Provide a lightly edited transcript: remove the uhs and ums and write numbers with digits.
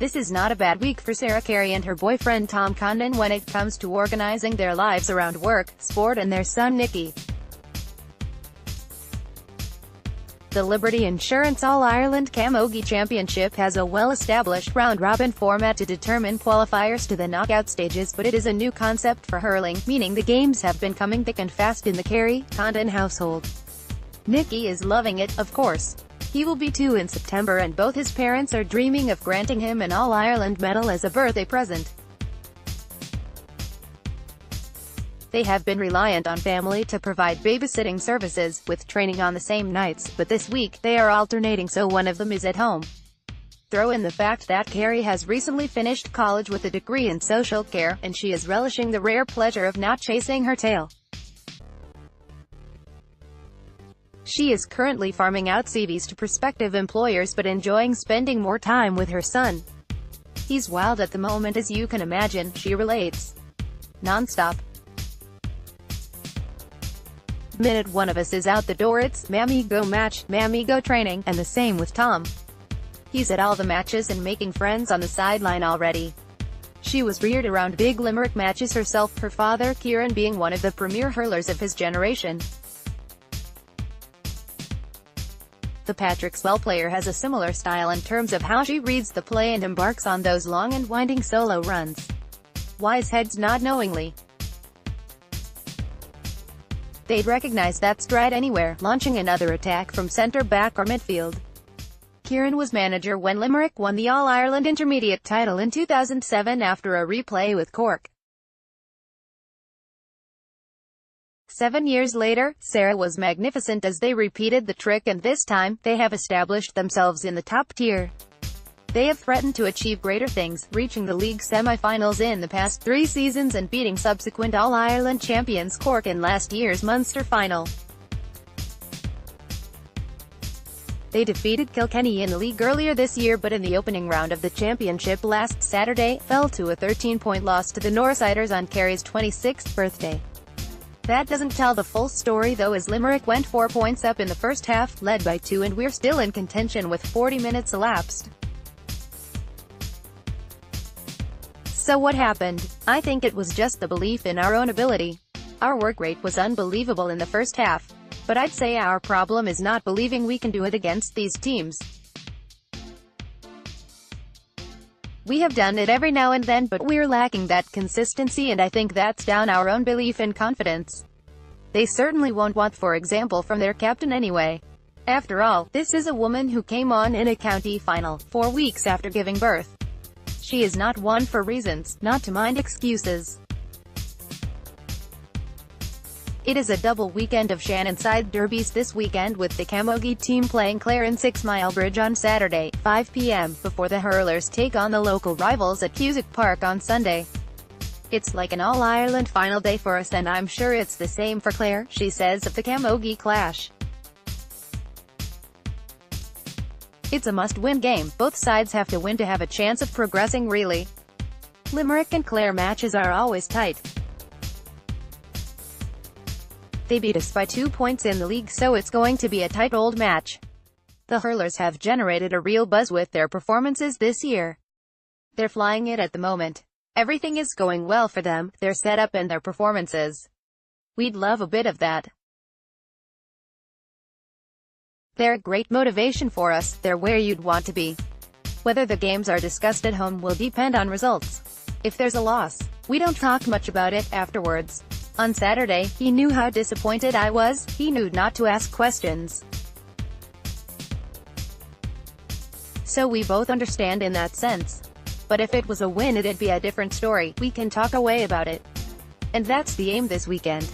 This is not a bad week for Sarah Carey and her boyfriend Tom Condon when it comes to organising their lives around work, sport and their son Nicky. The Liberty Insurance All-Ireland Camogie Championship has a well-established round-robin format to determine qualifiers to the knockout stages, but it is a new concept for hurling, meaning the games have been coming thick and fast in the Carey-Condon household. Nicky is loving it, of course. He will be 2 in September and both his parents are dreaming of granting him an All-Ireland medal as a birthday present. They have been reliant on family to provide babysitting services, with training on the same nights, but this week, they are alternating so one of them is at home. Throw in the fact that Carey has recently finished college with a degree in social care, and she is relishing the rare pleasure of not chasing her tail. She is currently farming out CVs to prospective employers but enjoying spending more time with her son. He's wild at the moment, as you can imagine, she relates. Non-stop. Minute one of us is out the door, it's "Mammy go match, Mammy go training," and the same with Tom. He's at all the matches and making friends on the sideline already. She was reared around big Limerick matches herself, her father Kieran being one of the premier hurlers of his generation. The Patrickswell player has a similar style in terms of how she reads the play and embarks on those long and winding solo runs. Wise heads nod knowingly. They'd recognize that stride anywhere, launching another attack from centre-back or midfield. Kieran was manager when Limerick won the All-Ireland Intermediate title in 2007 after a replay with Cork. 7 years later, Sarah was magnificent as they repeated the trick, and this time, they have established themselves in the top tier. They have threatened to achieve greater things, reaching the league semi-finals in the past 3 seasons and beating subsequent All-Ireland champions Cork in last year's Munster final. They defeated Kilkenny in the league earlier this year, but in the opening round of the championship last Saturday, fell to a 13-point loss to the Northsiders on Carey's 26th birthday. That doesn't tell the full story though, as Limerick went 4 points up in the first half, led by 2, and we're still in contention with 40 minutes elapsed. So what happened? I think it was just the belief in our own ability. Our work rate was unbelievable in the first half. But I'd say our problem is not believing we can do it against these teams. We have done it every now and then, but we're lacking that consistency, and I think that's down our own belief and confidence. They certainly won't want, for example, from their captain anyway. After all, this is a woman who came on in a county final, 4 weeks after giving birth. She is not one for reasons, not to mind excuses. It is a double weekend of Shannonside derbies this weekend, with the Camogie team playing Clare in 6 Mile Bridge on Saturday, 5 p.m, before the hurlers take on the local rivals at Cusack Park on Sunday. "It's like an All-Ireland final day for us, and I'm sure it's the same for Clare," she says of the Camogie clash. "It's a must-win game. Both sides have to win to have a chance of progressing, really. Limerick and Clare matches are always tight. They beat us by 2 points in the league, so it's going to be a tight old match." The hurlers have generated a real buzz with their performances this year. They're flying it at the moment. Everything is going well for them, their setup and their performances. We'd love a bit of that. They're a great motivation for us, they're where you'd want to be. Whether the games are discussed at home will depend on results. If there's a loss, we don't talk much about it afterwards. On Saturday, he knew how disappointed I was, he knew not to ask questions. So we both understand in that sense. But if it was a win, it'd be a different story. We can talk away about it. And that's the aim this weekend.